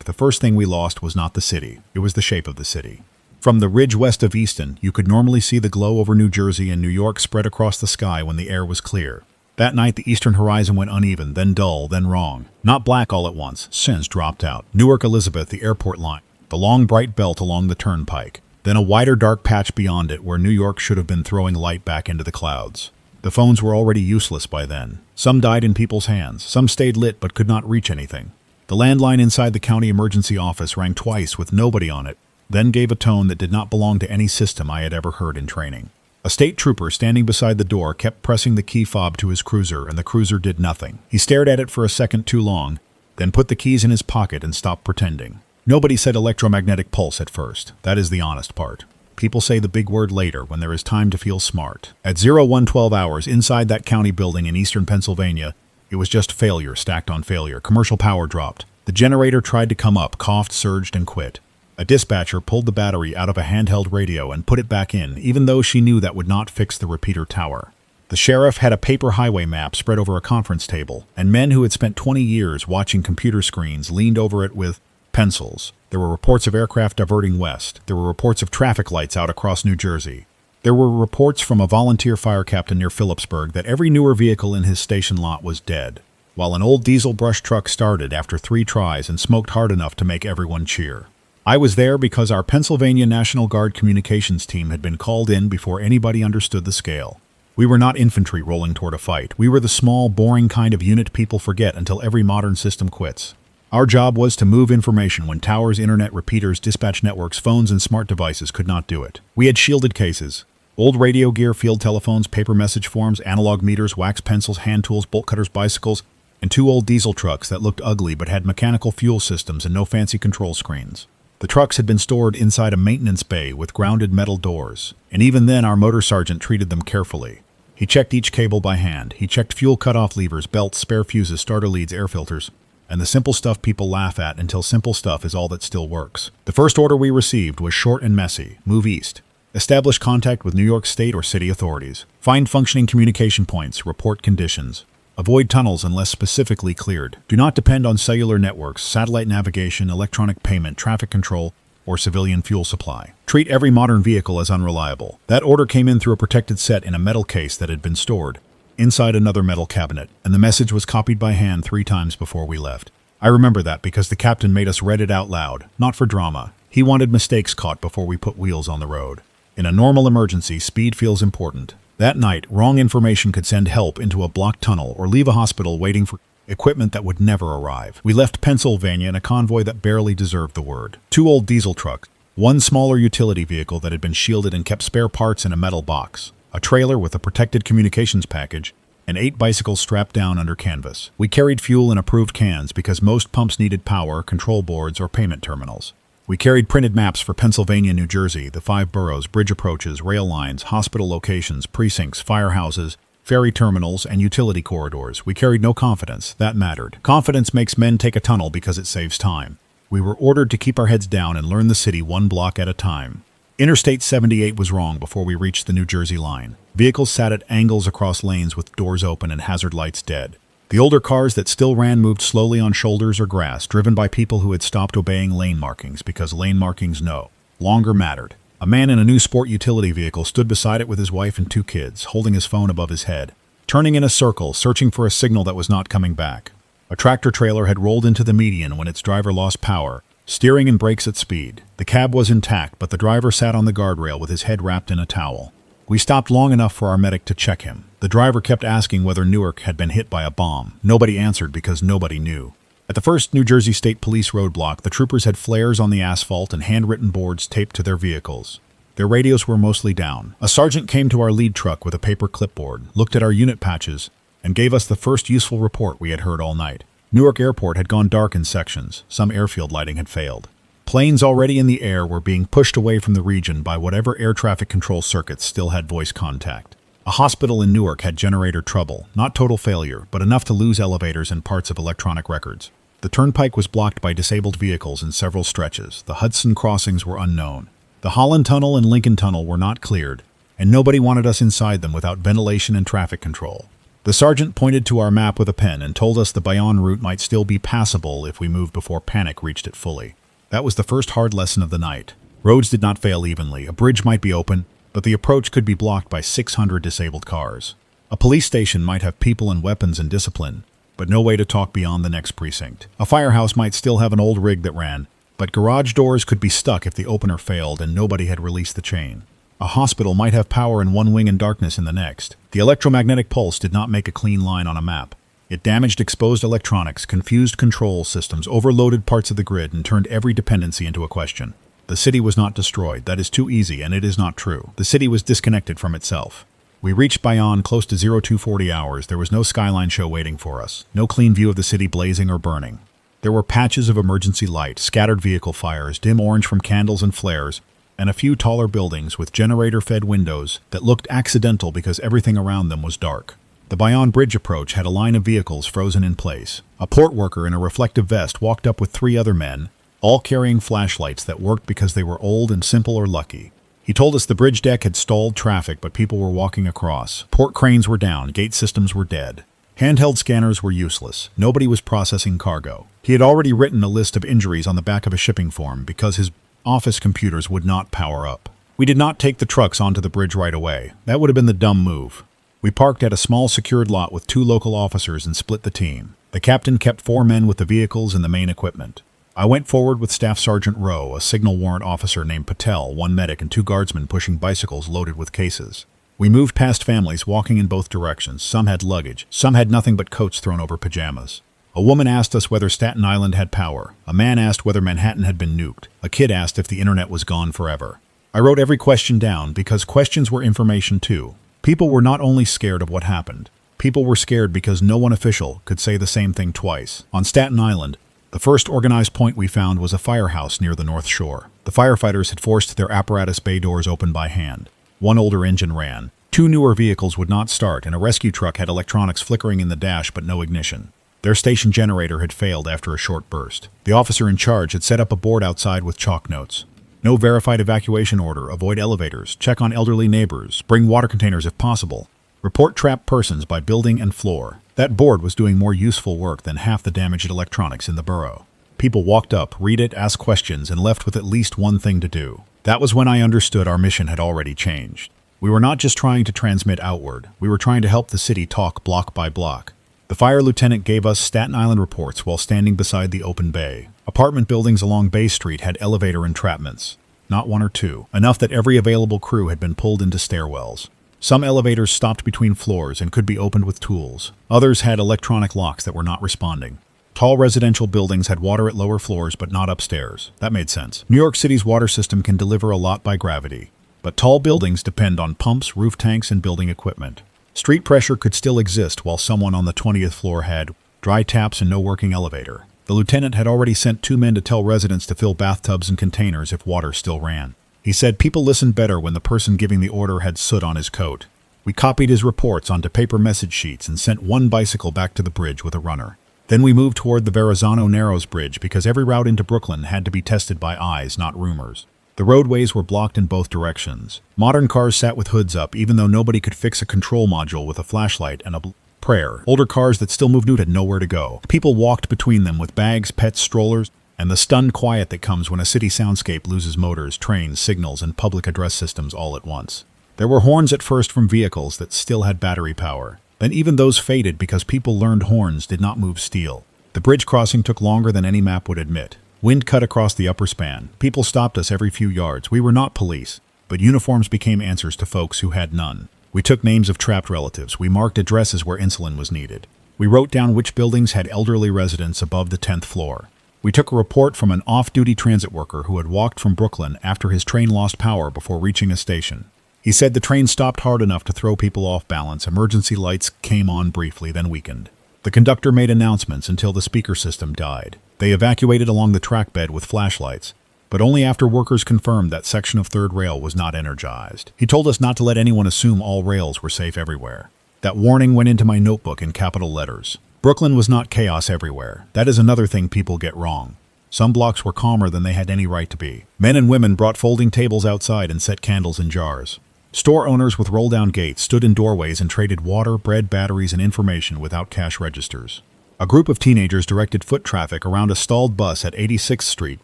the first thing we lost was not the city, it was the shape of the city. From the ridge west of Easton, you could normally see the glow over New Jersey and New York spread across the sky when the air was clear. That night, the eastern horizon went uneven, then dull, then wrong. Not black all at once, since dropped out. Newark Elizabeth, the airport line. The long bright belt along the turnpike. Then a wider dark patch beyond it where New York should have been throwing light back into the clouds. The phones were already useless by then. Some died in people's hands. Some stayed lit but could not reach anything. The landline inside the county emergency office rang twice with nobody on it, then gave a tone that did not belong to any system I had ever heard in training. A state trooper standing beside the door kept pressing the key fob to his cruiser, and the cruiser did nothing. He stared at it for a second too long, then put the keys in his pocket and stopped pretending. Nobody said electromagnetic pulse at first. That is the honest part. People say the big word later when there is time to feel smart. At 0112 hours inside that county building in eastern Pennsylvania, it was just failure stacked on failure. Commercial power dropped. The generator tried to come up, coughed, surged, and quit. A dispatcher pulled the battery out of a handheld radio and put it back in, even though she knew that would not fix the repeater tower. The sheriff had a paper highway map spread over a conference table, and men who had spent 20 years watching computer screens leaned over it with pencils. There were reports of aircraft diverting west. There were reports of traffic lights out across New Jersey. There were reports from a volunteer fire captain near Phillipsburg that every newer vehicle in his station lot was dead, while an old diesel brush truck started after 3 tries and smoked hard enough to make everyone cheer. I was there because our Pennsylvania National Guard communications team had been called in before anybody understood the scale. We were not infantry rolling toward a fight. We were the small, boring kind of unit people forget until every modern system quits. Our job was to move information when towers, internet, repeaters, dispatch networks, phones, and smart devices could not do it. We had shielded cases. Old radio gear, field telephones, paper message forms, analog meters, wax pencils, hand tools, bolt cutters, bicycles, and 2 old diesel trucks that looked ugly but had mechanical fuel systems and no fancy control screens. The trucks had been stored inside a maintenance bay with grounded metal doors, and even then our motor sergeant treated them carefully. He checked each cable by hand. He checked fuel cutoff levers, belts, spare fuses, starter leads, air filters, and the simple stuff people laugh at until simple stuff is all that still works. The first order we received was short and messy. Move east. Establish contact with New York State or city authorities. Find functioning communication points. Report conditions. Avoid tunnels unless specifically cleared. Do not depend on cellular networks, satellite navigation, electronic payment, traffic control, or civilian fuel supply. Treat every modern vehicle as unreliable. That order came in through a protected set in a metal case that had been stored inside another metal cabinet, and the message was copied by hand 3 times before we left. I remember that because the captain made us read it out loud, not for drama. He wanted mistakes caught before we put wheels on the road. In a normal emergency, speed feels important. That night, wrong information could send help into a blocked tunnel or leave a hospital waiting for equipment that would never arrive. We left Pennsylvania in a convoy that barely deserved the word. 2 old diesel trucks, 1 smaller utility vehicle that had been shielded and kept spare parts in a metal box, a trailer with a protected communications package, and 8 bicycles strapped down under canvas. We carried fuel in approved cans because most pumps needed power, control boards, or payment terminals. We carried printed maps for Pennsylvania, New Jersey, the 5 boroughs, bridge approaches, rail lines, hospital locations, precincts, firehouses, ferry terminals, and utility corridors. We carried no confidence. That mattered. Confidence makes men take a tunnel because it saves time. We were ordered to keep our heads down and learn the city 1 block at a time. Interstate 78 was wrong before we reached the New Jersey line. Vehicles sat at angles across lanes with doors open and hazard lights dead. The older cars that still ran moved slowly on shoulders or grass, driven by people who had stopped obeying lane markings because lane markings no longer mattered. A man in a new sport utility vehicle stood beside it with his wife and 2 kids, holding his phone above his head, turning in a circle, searching for a signal that was not coming back. A tractor trailer had rolled into the median when its driver lost power, steering and brakes at speed. The cab was intact, but the driver sat on the guardrail with his head wrapped in a towel. We stopped long enough for our medic to check him. The driver kept asking whether Newark had been hit by a bomb. Nobody answered because nobody knew. At the first New Jersey State Police roadblock, the troopers had flares on the asphalt and handwritten boards taped to their vehicles. Their radios were mostly down. A sergeant came to our lead truck with a paper clipboard, looked at our unit patches, and gave us the first useful report we had heard all night. Newark Airport had gone dark in sections. Some airfield lighting had failed. Planes already in the air were being pushed away from the region by whatever air traffic control circuits still had voice contact. A hospital in Newark had generator trouble, not total failure, but enough to lose elevators and parts of electronic records. The turnpike was blocked by disabled vehicles in several stretches. The Hudson crossings were unknown. The Holland Tunnel and Lincoln Tunnel were not cleared, and nobody wanted us inside them without ventilation and traffic control. The sergeant pointed to our map with a pen and told us the Bayonne route might still be passable if we moved before panic reached it fully. That was the first hard lesson of the night. Roads did not fail evenly. A bridge might be open, but the approach could be blocked by 600 disabled cars. A police station might have people and weapons and discipline, but no way to talk beyond the next precinct. A firehouse might still have an old rig that ran, but garage doors could be stuck if the opener failed and nobody had released the chain. A hospital might have power in one wing and darkness in the next. The electromagnetic pulse did not make a clean line on a map. It damaged exposed electronics, confused control systems, overloaded parts of the grid, and turned every dependency into a question. The city was not destroyed. That is too easy, and it is not true. The city was disconnected from itself. We reached Bayonne close to 0240 hours. There was no skyline show waiting for us. No clean view of the city blazing or burning. There were patches of emergency light, scattered vehicle fires, dim orange from candles and flares, and a few taller buildings with generator-fed windows that looked accidental because everything around them was dark. The Bayonne Bridge approach had a line of vehicles frozen in place. A port worker in a reflective vest walked up with 3 other men, all carrying flashlights that worked because they were old and simple or lucky. He told us the bridge deck had stalled traffic, but people were walking across. Port cranes were down, gate systems were dead. Handheld scanners were useless. Nobody was processing cargo. He had already written a list of injuries on the back of a shipping form because his office computers would not power up. We did not take the trucks onto the bridge right away. That would have been the dumb move. We parked at a small secured lot with 2 local officers and split the team. The captain kept 4 men with the vehicles and the main equipment. I went forward with Staff Sergeant Rowe, a signal warrant officer named Patel, 1 medic, and 2 guardsmen pushing bicycles loaded with cases. We moved past families walking in both directions. Some had luggage. Some had nothing but coats thrown over pajamas. A woman asked us whether Staten Island had power. A man asked whether Manhattan had been nuked. A kid asked if the internet was gone forever. I wrote every question down because questions were information too. People were not only scared of what happened. People were scared because no one official could say the same thing twice. On Staten Island, the first organized point we found was a firehouse near the North Shore. The firefighters had forced their apparatus bay doors open by hand. 1 older engine ran. 2 newer vehicles would not start, and a rescue truck had electronics flickering in the dash but no ignition. Their station generator had failed after a short burst. The officer in charge had set up a board outside with chalk notes. No verified evacuation order, avoid elevators, check on elderly neighbors, bring water containers if possible, report trapped persons by building and floor. That board was doing more useful work than half the damaged electronics in the borough. People walked up, read it, asked questions, and left with at least one thing to do. That was when I understood our mission had already changed. We were not just trying to transmit outward, we were trying to help the city talk block by block. The fire lieutenant gave us Staten Island reports while standing beside the open bay. Apartment buildings along Bay Street had elevator entrapments. Not 1 or 2, enough that every available crew had been pulled into stairwells. Some elevators stopped between floors and could be opened with tools. Others had electronic locks that were not responding. Tall residential buildings had water at lower floors but not upstairs. That made sense. New York City's water system can deliver a lot by gravity, but tall buildings depend on pumps, roof tanks, and building equipment. Street pressure could still exist while someone on the 20th floor had dry taps and no working elevator. The lieutenant had already sent 2 men to tell residents to fill bathtubs and containers if water still ran. He said people listened better when the person giving the order had soot on his coat. We copied his reports onto paper message sheets and sent 1 bicycle back to the bridge with a runner. Then we moved toward the Verrazano Narrows Bridge because every route into Brooklyn had to be tested by eyes, not rumors. The roadways were blocked in both directions. Modern cars sat with hoods up even though nobody could fix a control module with a flashlight and a prayer. Older cars that still moved had nowhere to go. People walked between them with bags, pets, strollers, and the stunned quiet that comes when a city soundscape loses motors, trains, signals, and public address systems all at once. There were horns at first from vehicles that still had battery power. Then even those faded because people learned horns did not move steel. The bridge crossing took longer than any map would admit. Wind cut across the upper span. People stopped us every few yards. We were not police, but uniforms became answers to folks who had none. We took names of trapped relatives. We marked addresses where insulin was needed. We wrote down which buildings had elderly residents above the 10th floor. We took a report from an off-duty transit worker who had walked from Brooklyn after his train lost power before reaching a station. He said the train stopped hard enough to throw people off balance. Emergency lights came on briefly, then weakened. The conductor made announcements until the speaker system died. They evacuated along the track bed with flashlights, but only after workers confirmed that section of third rail was not energized. He told us not to let anyone assume all rails were safe everywhere. That warning went into my notebook in capital letters. Brooklyn was not chaos everywhere. That is another thing people get wrong. Some blocks were calmer than they had any right to be. Men and women brought folding tables outside and set candles in jars. Store owners with roll-down gates stood in doorways and traded water, bread, batteries, and information without cash registers. A group of teenagers directed foot traffic around a stalled bus at 86th Street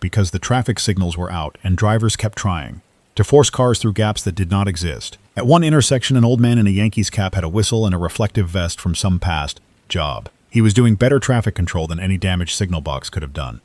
because the traffic signals were out and drivers kept trying to force cars through gaps that did not exist. At one intersection, an old man in a Yankees cap had a whistle and a reflective vest from some past job. He was doing better traffic control than any damaged signal box could have done.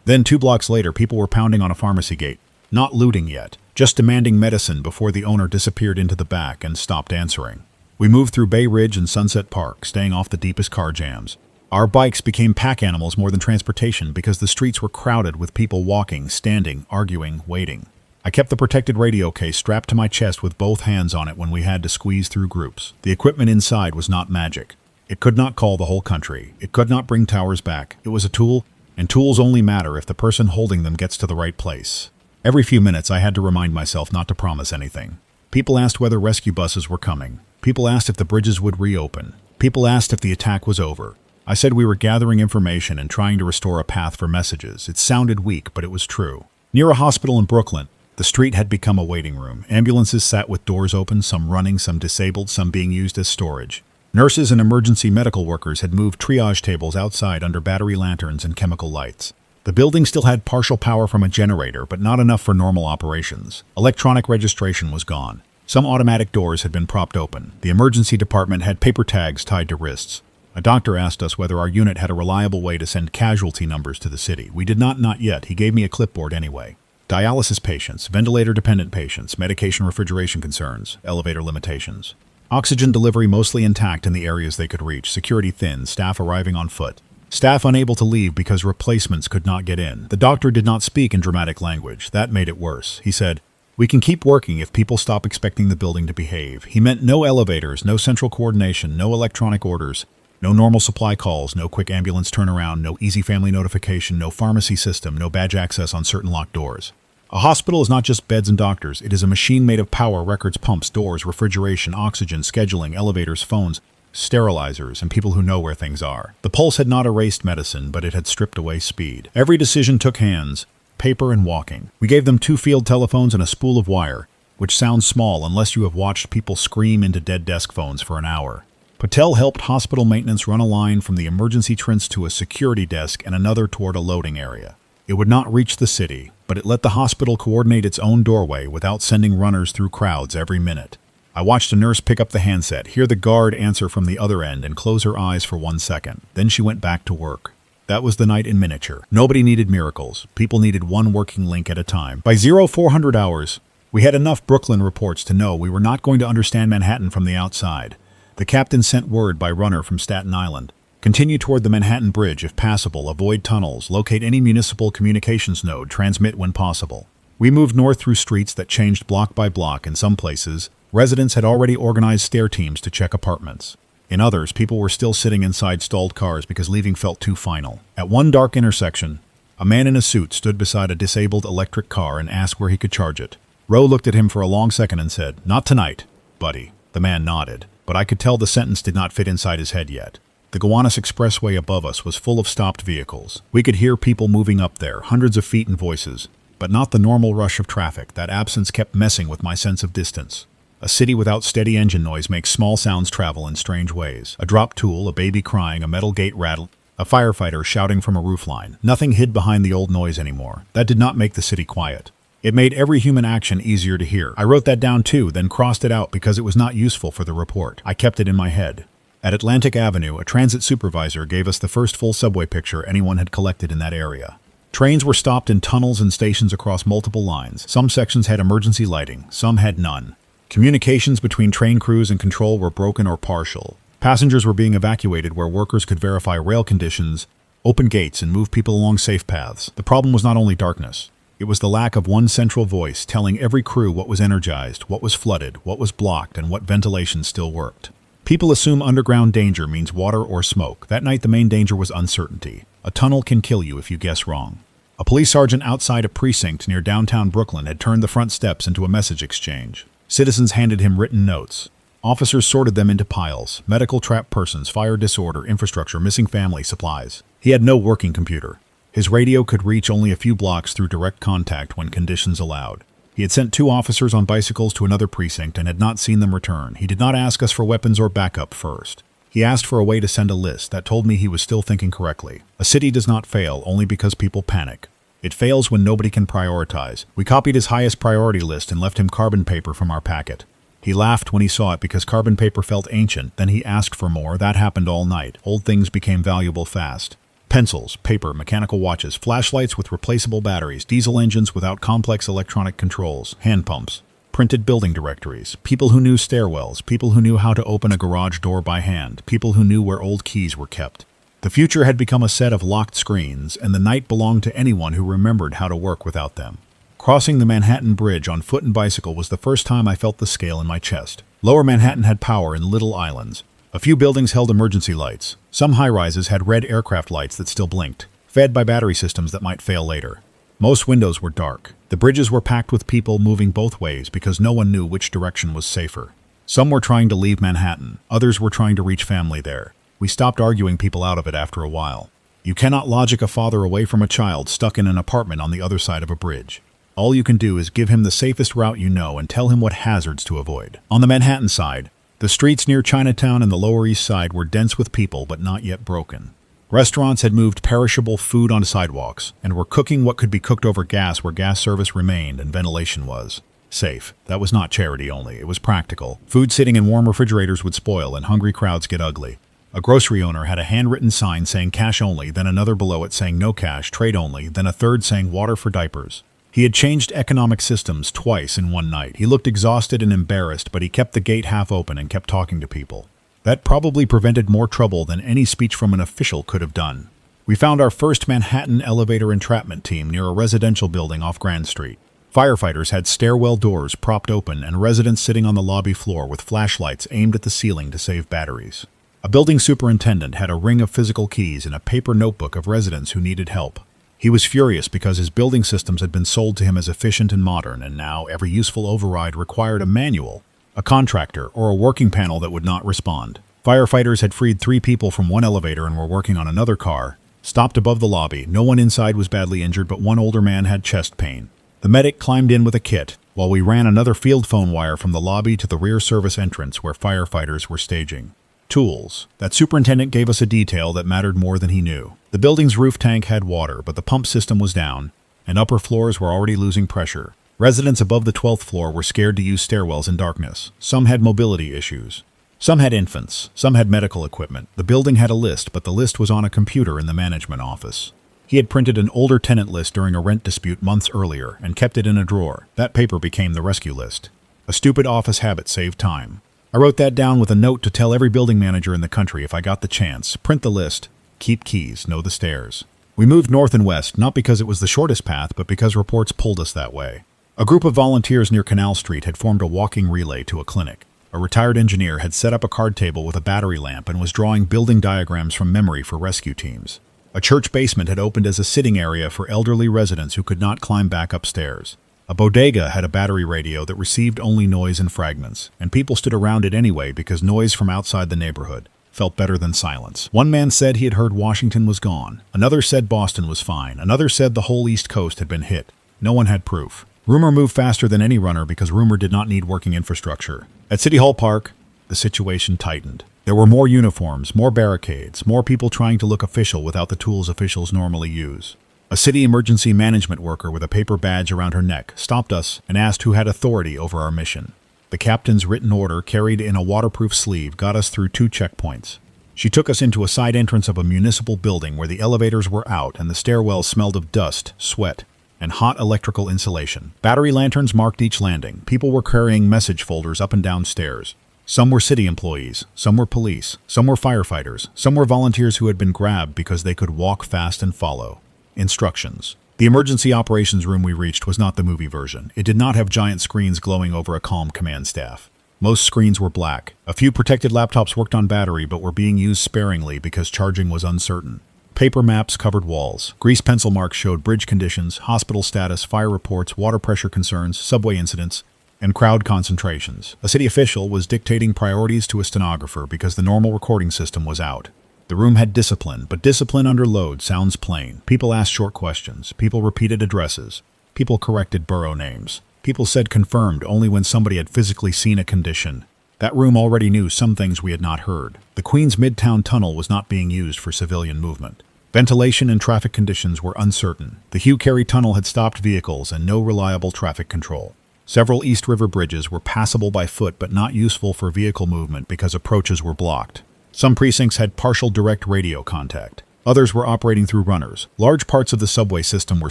Then 2 blocks later, people were pounding on a pharmacy gate, not looting yet, just demanding medicine before the owner disappeared into the back and stopped answering. We moved through Bay Ridge and Sunset Park, staying off the deepest car jams. Our bikes became pack animals more than transportation because the streets were crowded with people walking, standing, arguing, waiting. I kept the protected radio case strapped to my chest with both hands on it when we had to squeeze through groups. The equipment inside was not magic. It could not call the whole country. It could not bring towers back. It was a tool, and tools only matter if the person holding them gets to the right place. Every few minutes, I had to remind myself not to promise anything. People asked whether rescue buses were coming. People asked if the bridges would reopen. People asked if the attack was over. I said we were gathering information and trying to restore a path for messages. It sounded weak, but it was true. Near a hospital in Brooklyn, the street had become a waiting room. Ambulances sat with doors open, some running, some disabled, some being used as storage. Nurses and emergency medical workers had moved triage tables outside under battery lanterns and chemical lights. The building still had partial power from a generator, but not enough for normal operations. Electronic registration was gone. Some automatic doors had been propped open. The emergency department had paper tags tied to wrists. A doctor asked us whether our unit had a reliable way to send casualty numbers to the city. We did not yet. He gave me a clipboard anyway. Dialysis patients, ventilator-dependent patients, medication refrigeration concerns, elevator limitations. Oxygen delivery mostly intact in the areas they could reach, security thin, staff arriving on foot. Staff unable to leave because replacements could not get in. The doctor did not speak in dramatic language. That made it worse. He said, "We can keep working if people stop expecting the building to behave." He meant no elevators, no central coordination, no electronic orders. No normal supply calls, no quick ambulance turnaround, no easy family notification, no pharmacy system, no badge access on certain locked doors. A hospital is not just beds and doctors. It is a machine made of power, records, pumps, doors, refrigeration, oxygen, scheduling, elevators, phones, sterilizers, and people who know where things are. The pulse had not erased medicine, but it had stripped away speed. Every decision took hands, paper, and walking. We gave them 2 field telephones and a spool of wire, which sounds small unless you have watched people scream into dead desk phones for an hour. Patel helped hospital maintenance run a line from the emergency trench to a security desk and another toward a loading area. It would not reach the city, but it let the hospital coordinate its own doorway without sending runners through crowds every minute. I watched a nurse pick up the handset, hear the guard answer from the other end, and close her eyes for 1 second. Then she went back to work. That was the night in miniature. Nobody needed miracles. People needed one working link at a time. By 0400 hours, we had enough Brooklyn reports to know we were not going to understand Manhattan from the outside. The captain sent word by runner from Staten Island. Continue toward the Manhattan Bridge if passable, avoid tunnels, locate any municipal communications node, transmit when possible. We moved north through streets that changed block by block. In some places, residents had already organized stair teams to check apartments. In others, people were still sitting inside stalled cars because leaving felt too final. At one dark intersection, a man in a suit stood beside a disabled electric car and asked where he could charge it. Rowe looked at him for a long second and said, "Not tonight, buddy." The man nodded, but I could tell the sentence did not fit inside his head yet. The Gowanus Expressway above us was full of stopped vehicles. We could hear people moving up there, hundreds of feet and voices, but not the normal rush of traffic. That absence kept messing with my sense of distance. A city without steady engine noise makes small sounds travel in strange ways. A dropped tool, a baby crying, a metal gate rattle, a firefighter shouting from a roofline. Nothing hid behind the old noise anymore. That did not make the city quiet. It made every human action easier to hear. I wrote that down too, then crossed it out because it was not useful for the report. I kept it in my head. At Atlantic Avenue, a transit supervisor gave us the first full subway picture anyone had collected in that area. Trains were stopped in tunnels and stations across multiple lines. Some sections had emergency lighting, some had none. Communications between train crews and control were broken or partial. Passengers were being evacuated where workers could verify rail conditions, open gates, and move people along safe paths. The problem was not only darkness. It was the lack of one central voice telling every crew what was energized, what was flooded, what was blocked, and what ventilation still worked. People assume underground danger means water or smoke. That night the main danger was uncertainty. A tunnel can kill you if you guess wrong. A police sergeant outside a precinct near downtown Brooklyn had turned the front steps into a message exchange. Citizens handed him written notes. Officers sorted them into piles: medical, trapped persons, fire disorder, infrastructure, missing family, supplies. He had no working computer. His radio could reach only a few blocks through direct contact when conditions allowed. He had sent 2 officers on bicycles to another precinct and had not seen them return. He did not ask us for weapons or backup first. He asked for a way to send a list. That told me he was still thinking correctly. A city does not fail only because people panic. It fails when nobody can prioritize. We copied his highest priority list and left him carbon paper from our packet. He laughed when he saw it because carbon paper felt ancient. Then he asked for more. That happened all night. Old things became valuable fast. Pencils, paper, mechanical watches, flashlights with replaceable batteries, diesel engines without complex electronic controls, hand pumps, printed building directories, people who knew stairwells, people who knew how to open a garage door by hand, people who knew where old keys were kept. The future had become a set of locked screens, and the night belonged to anyone who remembered how to work without them. Crossing the Manhattan Bridge on foot and bicycle was the first time I felt the scale in my chest. Lower Manhattan had power in little islands. A few buildings held emergency lights. Some high-rises had red aircraft lights that still blinked, fed by battery systems that might fail later. Most windows were dark. The bridges were packed with people moving both ways because no one knew which direction was safer. Some were trying to leave Manhattan. Others were trying to reach family there. We stopped arguing people out of it after a while. You cannot logic a father away from a child stuck in an apartment on the other side of a bridge. All you can do is give him the safest route you know and tell him what hazards to avoid. On the Manhattan side, the streets near Chinatown and the Lower East Side were dense with people but not yet broken. Restaurants had moved perishable food onto sidewalks and were cooking what could be cooked over gas where gas service remained and ventilation was safe. That was not charity only, it was practical. Food sitting in warm refrigerators would spoil and hungry crowds get ugly. A grocery owner had a handwritten sign saying cash only, then another below it saying no cash, trade only, then a third saying water for diapers. He had changed economic systems twice in one night. He looked exhausted and embarrassed, but he kept the gate half open and kept talking to people. That probably prevented more trouble than any speech from an official could have done. We found our first Manhattan elevator entrapment team near a residential building off Grand Street. Firefighters had stairwell doors propped open and residents sitting on the lobby floor with flashlights aimed at the ceiling to save batteries. A building superintendent had a ring of physical keys and a paper notebook of residents who needed help. He was furious because his building systems had been sold to him as efficient and modern, and now every useful override required a manual, a contractor, or a working panel that would not respond. Firefighters had freed 3 people from one elevator and were working on another car, stopped above the lobby. No one inside was badly injured, but one older man had chest pain. The medic climbed in with a kit, while we ran another field phone wire from the lobby to the rear service entrance where firefighters were staging. Tools. That superintendent gave us a detail that mattered more than he knew. The building's roof tank had water, but the pump system was down, and upper floors were already losing pressure. Residents above the 12th floor were scared to use stairwells in darkness. Some had mobility issues. Some had infants. Some had medical equipment. The building had a list, but the list was on a computer in the management office. He had printed an older tenant list during a rent dispute months earlier and kept it in a drawer. That paper became the rescue list. A stupid office habit saved time. I wrote that down with a note to tell every building manager in the country if I got the chance. Print the list. Keep keys. Know the stairs. We moved north and west, not because it was the shortest path, but because reports pulled us that way. A group of volunteers near Canal Street had formed a walking relay to a clinic. A retired engineer had set up a card table with a battery lamp and was drawing building diagrams from memory for rescue teams. A church basement had opened as a sitting area for elderly residents who could not climb back upstairs. A bodega had a battery radio that received only noise and fragments, and people stood around it anyway because noise from outside the neighborhood felt better than silence. One man said he had heard Washington was gone. Another said Boston was fine. Another said the whole East Coast had been hit. No one had proof. Rumor moved faster than any runner because rumor did not need working infrastructure. At City Hall Park, the situation tightened. There were more uniforms, more barricades, more people trying to look official without the tools officials normally use. A city emergency management worker with a paper badge around her neck stopped us and asked who had authority over our mission. The captain's written order, carried in a waterproof sleeve, got us through 2 checkpoints. She took us into a side entrance of a municipal building where the elevators were out and the stairwells smelled of dust, sweat, and hot electrical insulation. Battery lanterns marked each landing. People were carrying message folders up and down stairs. Some were city employees, some were police, some were firefighters, some were volunteers who had been grabbed because they could walk fast and follow. Instructions. The emergency operations room we reached was not the movie version. It did not have giant screens glowing over a calm command staff. Most screens were black. A few protected laptops worked on battery but were being used sparingly because charging was uncertain. Paper maps covered walls. Grease pencil marks showed bridge conditions, hospital status, fire reports, water pressure concerns, subway incidents, and crowd concentrations. A city official was dictating priorities to a stenographer because the normal recording system was out. The room had discipline, but discipline under load sounds plain. People asked short questions. People repeated addresses. People corrected borough names. People said confirmed only when somebody had physically seen a condition. That room already knew some things we had not heard. The Queens Midtown Tunnel was not being used for civilian movement. Ventilation and traffic conditions were uncertain. The Hugh Carey Tunnel had stopped vehicles and no reliable traffic control. Several East River bridges were passable by foot but not useful for vehicle movement because approaches were blocked. Some precincts had partial direct radio contact. Others were operating through runners. Large parts of the subway system were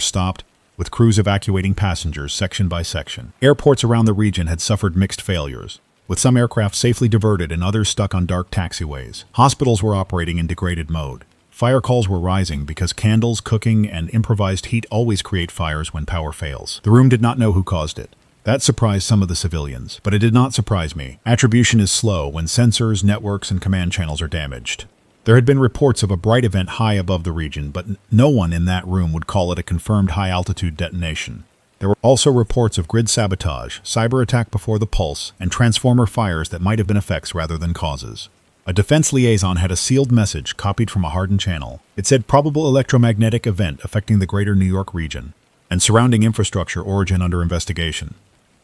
stopped, with crews evacuating passengers section by section. Airports around the region had suffered mixed failures, with some aircraft safely diverted and others stuck on dark taxiways. Hospitals were operating in degraded mode. Fire calls were rising because candles, cooking, and improvised heat always create fires when power fails. The room did not know who caused it. That surprised some of the civilians, but it did not surprise me. Attribution is slow when sensors, networks, and command channels are damaged. There had been reports of a bright event high above the region, but no one in that room would call it a confirmed high-altitude detonation. There were also reports of grid sabotage, cyber attack before the pulse, and transformer fires that might have been effects rather than causes. A defense liaison had a sealed message copied from a hardened channel. It said probable electromagnetic event affecting the greater New York region, and surrounding infrastructure origin under investigation.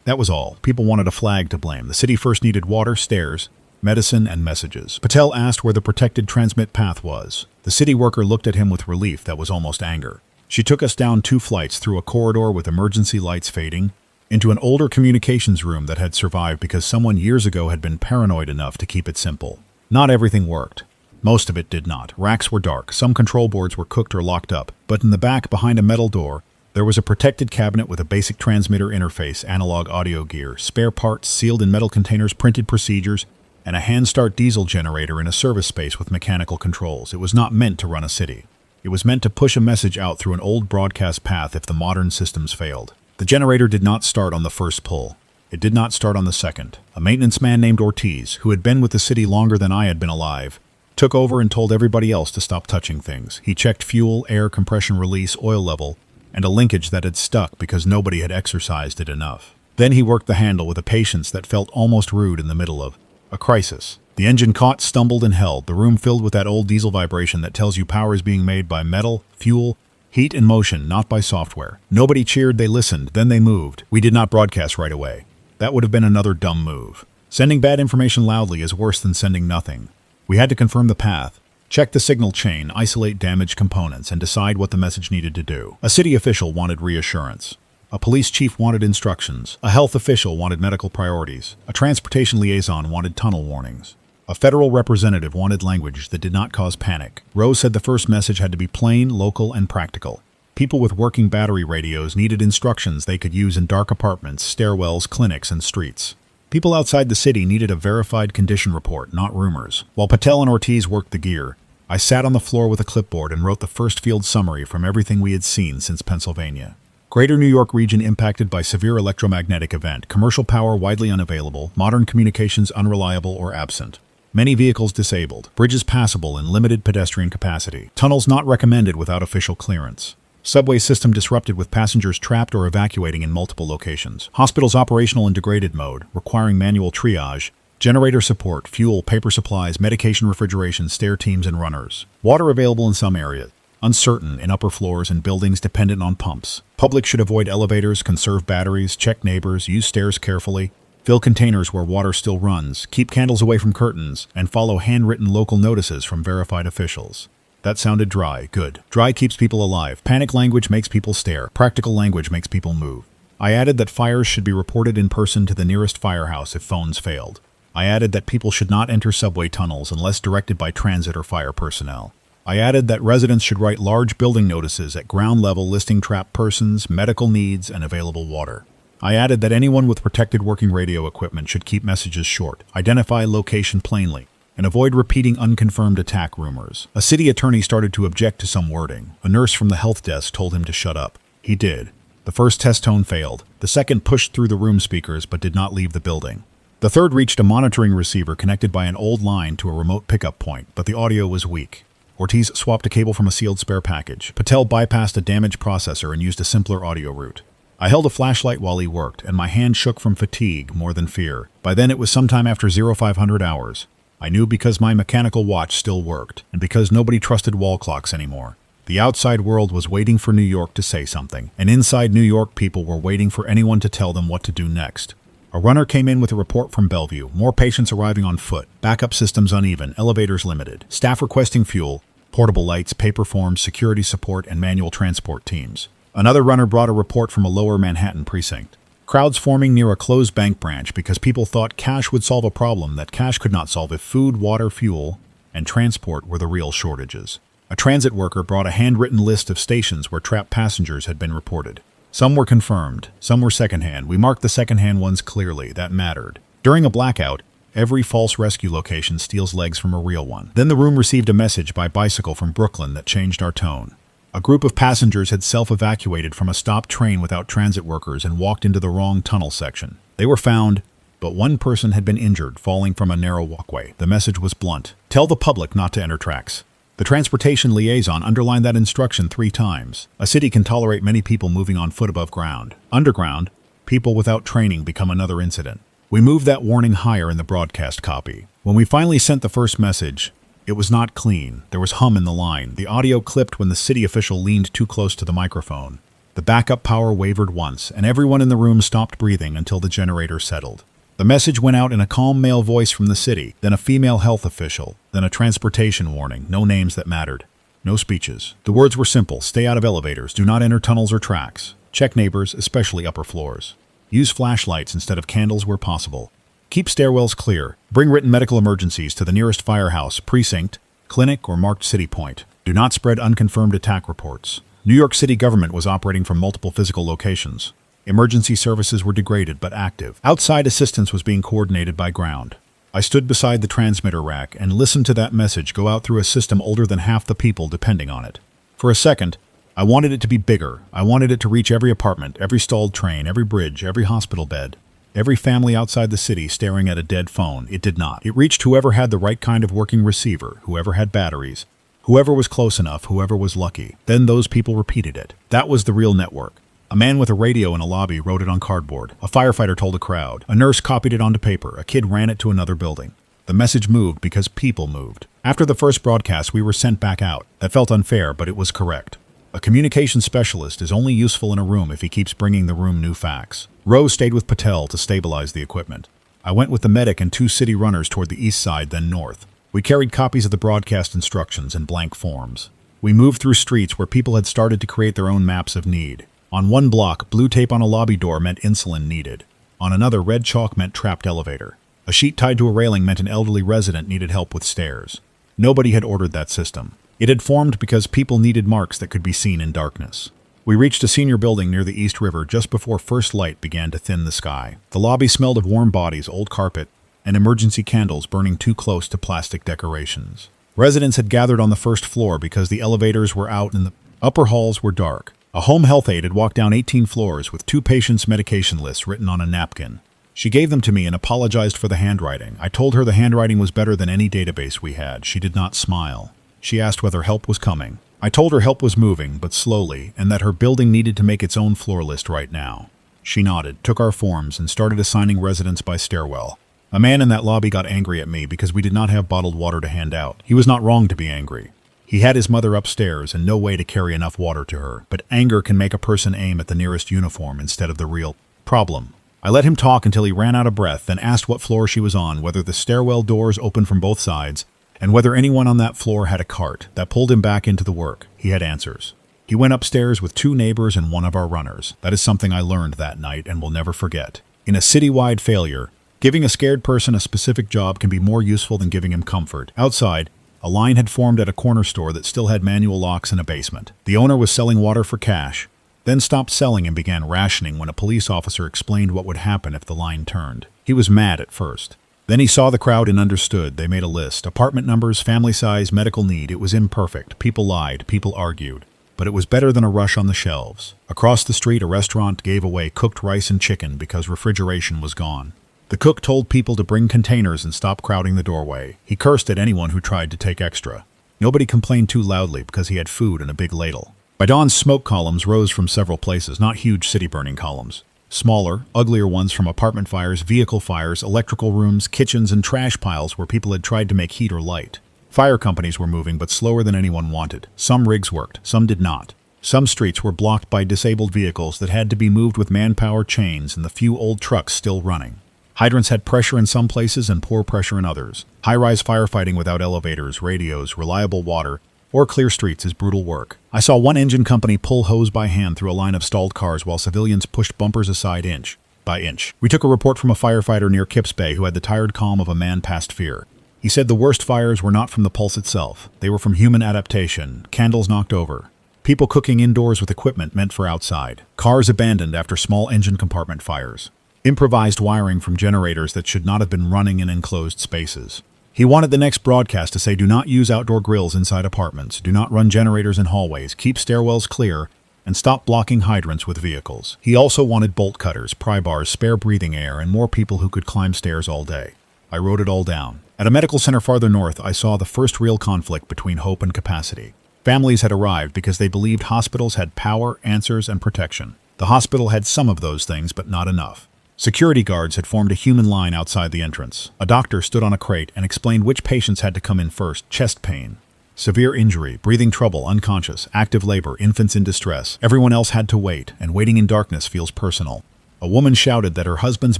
That was all. People wanted a flag to blame. The city first needed water, stairs, medicine, and messages. Patel asked where the protected transmit path was. The city worker looked at him with relief that was almost anger. She took us down 2 flights through a corridor with emergency lights fading, into an older communications room that had survived because someone years ago had been paranoid enough to keep it simple. Not everything worked. Most of it did not. Racks were dark, some control boards were cooked or locked up, but in the back, behind a metal door, there was a protected cabinet with a basic transmitter interface, analog audio gear, spare parts sealed in metal containers, printed procedures, and a hand-start diesel generator in a service space with mechanical controls. It was not meant to run a city. It was meant to push a message out through an old broadcast path if the modern systems failed. The generator did not start on the first pull. It did not start on the second. A maintenance man named Ortiz, who had been with the city longer than I had been alive, took over and told everybody else to stop touching things. He checked fuel, air, compression release, oil level, and a linkage that had stuck because nobody had exercised it enough. Then he worked the handle with a patience that felt almost rude in the middle of a crisis. The engine caught, stumbled, and held, the room filled with that old diesel vibration that tells you power is being made by metal, fuel, heat, and motion, not by software. Nobody cheered, they listened, then they moved. We did not broadcast right away. That would have been another dumb move. Sending bad information loudly is worse than sending nothing. We had to confirm the path, check the signal chain, isolate damaged components, and decide what the message needed to do. A city official wanted reassurance. A police chief wanted instructions. A health official wanted medical priorities. A transportation liaison wanted tunnel warnings. A federal representative wanted language that did not cause panic. Rose said the first message had to be plain, local, and practical. People with working battery radios needed instructions they could use in dark apartments, stairwells, clinics, and streets. People outside the city needed a verified condition report, not rumors. While Patel and Ortiz worked the gear, I sat on the floor with a clipboard and wrote the first field summary from everything we had seen since Pennsylvania. Greater New York region impacted by severe electromagnetic event, commercial power widely unavailable, modern communications unreliable or absent. Many vehicles disabled, bridges passable and limited pedestrian capacity, tunnels not recommended without official clearance. Subway system disrupted with passengers trapped or evacuating in multiple locations. Hospitals operational in degraded mode, requiring manual triage, generator support, fuel, paper supplies, medication refrigeration, stair teams, and runners. Water available in some areas. Uncertain in upper floors and buildings dependent on pumps. Public should avoid elevators, conserve batteries, check neighbors, use stairs carefully, fill containers where water still runs, keep candles away from curtains, and follow handwritten local notices from verified officials. That sounded dry. Good. Dry keeps people alive. Panic language makes people stare. Practical language makes people move. I added that fires should be reported in person to the nearest firehouse if phones failed. I added that people should not enter subway tunnels unless directed by transit or fire personnel. I added that residents should write large building notices at ground level listing trapped persons, medical needs, and available water. I added that anyone with protected working radio equipment should keep messages short, identify location plainly, and avoid repeating unconfirmed attack rumors. A city attorney started to object to some wording. A nurse from the health desk told him to shut up. He did. The first test tone failed. The second pushed through the room speakers but did not leave the building. The third reached a monitoring receiver connected by an old line to a remote pickup point, but the audio was weak. Ortiz swapped a cable from a sealed spare package. Patel bypassed a damaged processor and used a simpler audio route. I held a flashlight while he worked, and my hand shook from fatigue more than fear. By then it was sometime after 0500 hours. I knew because my mechanical watch still worked, and because nobody trusted wall clocks anymore. The outside world was waiting for New York to say something, and inside New York people were waiting for anyone to tell them what to do next. A runner came in with a report from Bellevue. More patients arriving on foot. Backup systems uneven. Elevators limited. Staff requesting fuel. Portable lights, paper forms, security support, and manual transport teams. Another runner brought a report from a lower Manhattan precinct. Crowds forming near a closed bank branch because people thought cash would solve a problem that cash could not solve if food, water, fuel, and transport were the real shortages. A transit worker brought a handwritten list of stations where trapped passengers had been reported. Some were confirmed, some were secondhand. We marked the secondhand ones clearly. That mattered. During a blackout, every false rescue location steals legs from a real one. Then the room received a message by bicycle from Brooklyn that changed our tone. A group of passengers had self-evacuated from a stopped train without transit workers and walked into the wrong tunnel section. They were found, but one person had been injured, falling from a narrow walkway. The message was blunt. Tell the public not to enter tracks. The transportation liaison underlined that instruction 3 times. A city can tolerate many people moving on foot above ground. Underground, people without training become another incident. We moved that warning higher in the broadcast copy. When we finally sent the first message, it was not clean. There was hum in the line. The audio clipped when the city official leaned too close to the microphone. The backup power wavered once, and everyone in the room stopped breathing until the generator settled. The message went out in a calm male voice from the city, then a female health official, then a transportation warning, no names that mattered. No speeches. The words were simple: stay out of elevators, do not enter tunnels or tracks, check neighbors, especially upper floors. Use flashlights instead of candles where possible. Keep stairwells clear. Bring written medical emergencies to the nearest firehouse, precinct, clinic, or marked city point. Do not spread unconfirmed attack reports. New York City government was operating from multiple physical locations. Emergency services were degraded but active. Outside assistance was being coordinated by ground. I stood beside the transmitter rack and listened to that message go out through a system older than half the people depending on it. For a second, I wanted it to be bigger. I wanted it to reach every apartment, every stalled train, every bridge, every hospital bed, every family outside the city staring at a dead phone. It did not. It reached whoever had the right kind of working receiver, whoever had batteries, whoever was close enough, whoever was lucky. Then those people repeated it. That was the real network. A man with a radio in a lobby wrote it on cardboard. A firefighter told a crowd. A nurse copied it onto paper. A kid ran it to another building. The message moved because people moved. After the first broadcast, we were sent back out. That felt unfair, but it was correct. A communication specialist is only useful in a room if he keeps bringing the room new facts. Rose stayed with Patel to stabilize the equipment. I went with the medic and 2 city runners toward the east side, then north. We carried copies of the broadcast instructions in blank forms. We moved through streets where people had started to create their own maps of need. On one block, blue tape on a lobby door meant insulin needed. On another, red chalk meant trapped elevator. A sheet tied to a railing meant an elderly resident needed help with stairs. Nobody had ordered that system. It had formed because people needed marks that could be seen in darkness. We reached a senior building near the East River just before first light began to thin the sky. The lobby smelled of warm bodies, old carpet, and emergency candles burning too close to plastic decorations. Residents had gathered on the first floor because the elevators were out and the upper halls were dark. A home health aide had walked down 18 floors with 2 patients' medication lists written on a napkin. She gave them to me and apologized for the handwriting. I told her the handwriting was better than any database we had. She did not smile. She asked whether help was coming. I told her help was moving, but slowly, and that her building needed to make its own floor list right now. She nodded, took our forms, and started assigning residents by stairwell. A man in that lobby got angry at me because we did not have bottled water to hand out. He was not wrong to be angry. He had his mother upstairs and no way to carry enough water to her, but anger can make a person aim at the nearest uniform instead of the real problem. I let him talk until he ran out of breath, then asked what floor she was on, whether the stairwell doors opened from both sides, and whether anyone on that floor had a cart. That pulled him back into the work. He had answers. He went upstairs with 2 neighbors and 1 of our runners. That is something I learned that night and will never forget. In a citywide failure, giving a scared person a specific job can be more useful than giving him comfort. Outside, a line had formed at a corner store that still had manual locks in a basement. The owner was selling water for cash, then stopped selling and began rationing when a police officer explained what would happen if the line turned. He was mad at first. Then he saw the crowd and understood. They made a list. Apartment numbers, family size, medical need. It was imperfect. People lied. People argued. But it was better than a rush on the shelves. Across the street, a restaurant gave away cooked rice and chicken because refrigeration was gone. The cook told people to bring containers and stop crowding the doorway. He cursed at anyone who tried to take extra. Nobody complained too loudly because he had food in a big ladle. By dawn, smoke columns rose from several places, not huge city-burning columns. Smaller, uglier ones from apartment fires, vehicle fires, electrical rooms, kitchens, and trash piles where people had tried to make heat or light. Fire companies were moving, but slower than anyone wanted. Some rigs worked, some did not. Some streets were blocked by disabled vehicles that had to be moved with manpower chains and the few old trucks still running. Hydrants had pressure in some places and poor pressure in others. High-rise firefighting without elevators, radios, reliable water, or clear streets is brutal work. I saw one engine company pull hose by hand through a line of stalled cars while civilians pushed bumpers aside inch by inch. We took a report from a firefighter near Kips Bay who had the tired calm of a man past fear. He said the worst fires were not from the pulse itself. They were from human adaptation, candles knocked over, people cooking indoors with equipment meant for outside, cars abandoned after small engine compartment fires, improvised wiring from generators that should not have been running in enclosed spaces. He wanted the next broadcast to say, do not use outdoor grills inside apartments, do not run generators in hallways, keep stairwells clear, and stop blocking hydrants with vehicles. He also wanted bolt cutters, pry bars, spare breathing air, and more people who could climb stairs all day. I wrote it all down. At a medical center farther north, I saw the first real conflict between hope and capacity. Families had arrived because they believed hospitals had power, answers, and protection. The hospital had some of those things, but not enough. Security guards had formed a human line outside the entrance. A doctor stood on a crate and explained which patients had to come in first. Chest pain, severe injury, breathing trouble, unconscious, active labor, infants in distress. Everyone else had to wait, and waiting in darkness feels personal. A woman shouted that her husband's